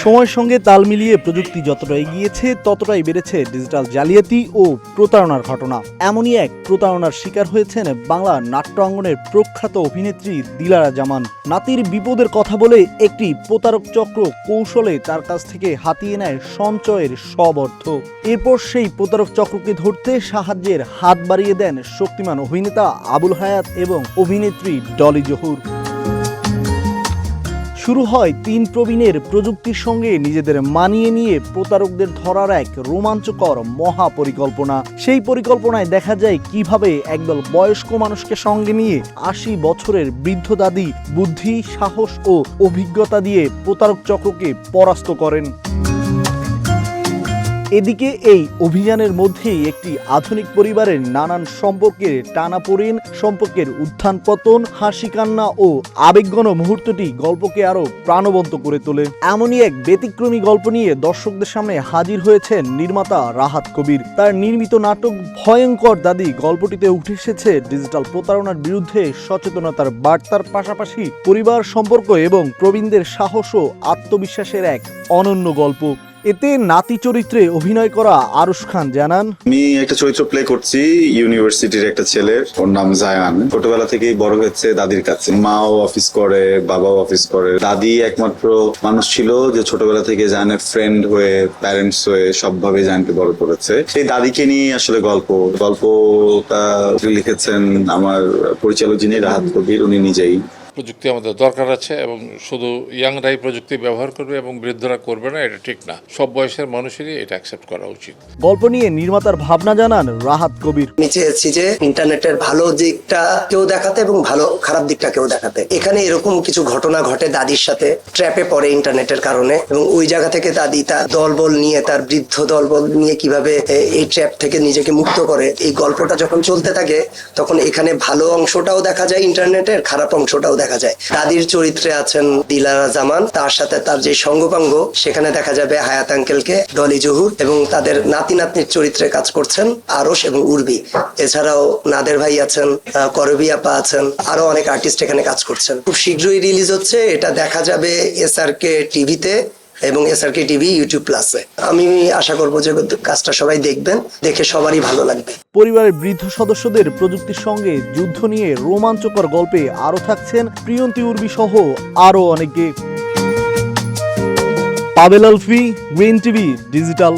সময়ের সঙ্গে তাল মিলিয়ে প্রযুক্তি যতটা এগিয়েছে ততটাই বেড়েছে ডিজিটাল জালিয়াতি ও প্রতারণার ঘটনা। এমনই এক প্রতারণার শিকার হয়েছেন বাংলা নাট্য অঙ্গনের প্রখ্যাত অভিনেত্রী দিলারা জামান। নাতির বিপদের কথা বলে একটি প্রতারক চক্র কৌশলে তার কাছ থেকে হাতিয়ে নেয় সঞ্চয়ের সব অর্থ। এরপর সেই প্রতারক চক্রকে ধরতে সাহায্যের হাত বাড়িয়ে দেন শক্তিমান অভিনেতা আবুল হায়াত এবং অভিনেত্রী ডলি জহুর। শুরু হয় তিন প্রবীণের প্রযুক্তির সঙ্গে নিজেদের মানিয়ে নিয়ে প্রতারকদের ধরার এক রোমাঞ্চকর মহা পরিকল্পনা। সেই পরিকল্পনায় দেখা যায় কিভাবে একদল বয়স্ক মানুষকে সঙ্গে নিয়ে ৮০ বছরের বৃদ্ধ দাদি বুদ্ধি, সাহস ও অভিজ্ঞতা দিয়ে প্রতারক চক্রকে পরাস্ত করেন। এদিকে এই অভিযানের মধ্যেই একটি আধুনিক পরিবারের নানান সম্পর্কের টানাপোড়েন, সম্পর্কের উত্থান পতন, হাসি কান্না ও আবেগঘন মুহূর্তটি গল্পকে আরো প্রাণবন্ত করে তোলে। এমনই এক ব্যতিক্রমী গল্প নিয়ে দর্শকদের সামনে হাজির হয়েছেন নির্মাতা রাহাত কবির। তার নির্মিত নাটক ভয়ঙ্কর দাদি গল্পটিতে উঠে এসেছে ডিজিটাল প্রতারণার বিরুদ্ধে সচেতনতার বার্তার পাশাপাশি পরিবার সম্পর্ক এবং প্রবীণদের সাহস ও আত্মবিশ্বাসের এক অনন্য গল্প। এতে নাতি চরিত্রে অভিনয় করা আরুশ খান জানান, আমি একটা চরিত্র প্লে করছি ইউনিভার্সিটির একটা ছেলের, ওর নাম জায়ান। ছোটবেলা থেকেই বড় হয়েছে দাদির কাছে। মাও অফিস করে, বাবাও অফিস করে। দাদি একমাত্র মানুষ ছিল যে ছোটবেলা থেকে জায়ানের ফ্রেন্ড হয়ে, প্যারেন্টস হয়ে সবভাবে জায়ানকে বড় করেছে। সেই দাদিকে নিয়ে আসলে গল্পটা লিখেছেন আমার পরিচালক যিনি রাহাত কবির, উনি নিজেই। প্রযুক্তি আমাদের দরকার আছে এবং শুধু ইয়াংরাই প্রযুক্তি ব্যবহার করবে এবং বৃদ্ধরা করবে না, এটা ঠিক না। সব বয়সের মানুষেরই এটা অ্যাকসেপ্ট করা উচিত। গল্প নিয়ে নির্মাতার ভাবনা জানান রাহাত কবির। আমি চেয়েছি যে ইন্টারনেটের ভালো দিকটা কেউ দেখাতে এবং ভালো খারাপ দিকটা কেউ দেখাতে। এখানে এরকম কিছু ঘটনা ঘটে দাদির সাথে, ট্র্যাপে পড়ে ইন্টারনেটের কারণে, এবং ওই জায়গা থেকে দাদি তার দলবল নিয়ে, তার বৃদ্ধ দলবল নিয়ে কিভাবে এই ট্র্যাপ থেকে নিজেকে মুক্ত করে। এই গল্পটা যখন চলতে থাকে তখন এখানে ভালো অংশটাও দেখা যায়, ইন্টারনেটের খারাপ অংশটাও দেখা যায়। দাদির চরিত্রে আছেন দিলারা জামান, তার সাথে তার যে সঙ্গপাঙ্গ সেখানে দেখা যাবে হায়াত আঙ্কেলকে, ডলি জহুর, এবং তাদের নাতি নাতনির চরিত্রে কাজ করছেন আরশ এবং উর্বি। এছাড়াও নাদের ভাই আছেন, করবি আপা আছেন, আরো অনেক আর্টিস্ট এখানে কাজ করছেন। খুব শীঘ্রই রিলিজ হচ্ছে। এটা দেখা যাবে এসআরকে টিভিতে এবং এসআরকে টিভি ইউটিউব প্লাসে। আমি আশা করবো যে কাজটা সবাই দেখবেন, দেখে সবারই ভালো লাগবে। পরিবারের বৃদ্ধ সদস্যদের প্রযুক্তির সঙ্গে যুদ্ধ নিয়ে রোমাঞ্চকর গল্পে আরো থাকছেন প্রিয়ন্তী উর্বি সহ আরো অনেকে। পাবেল আলফি, গ্রিন টিভি ডিজিটাল।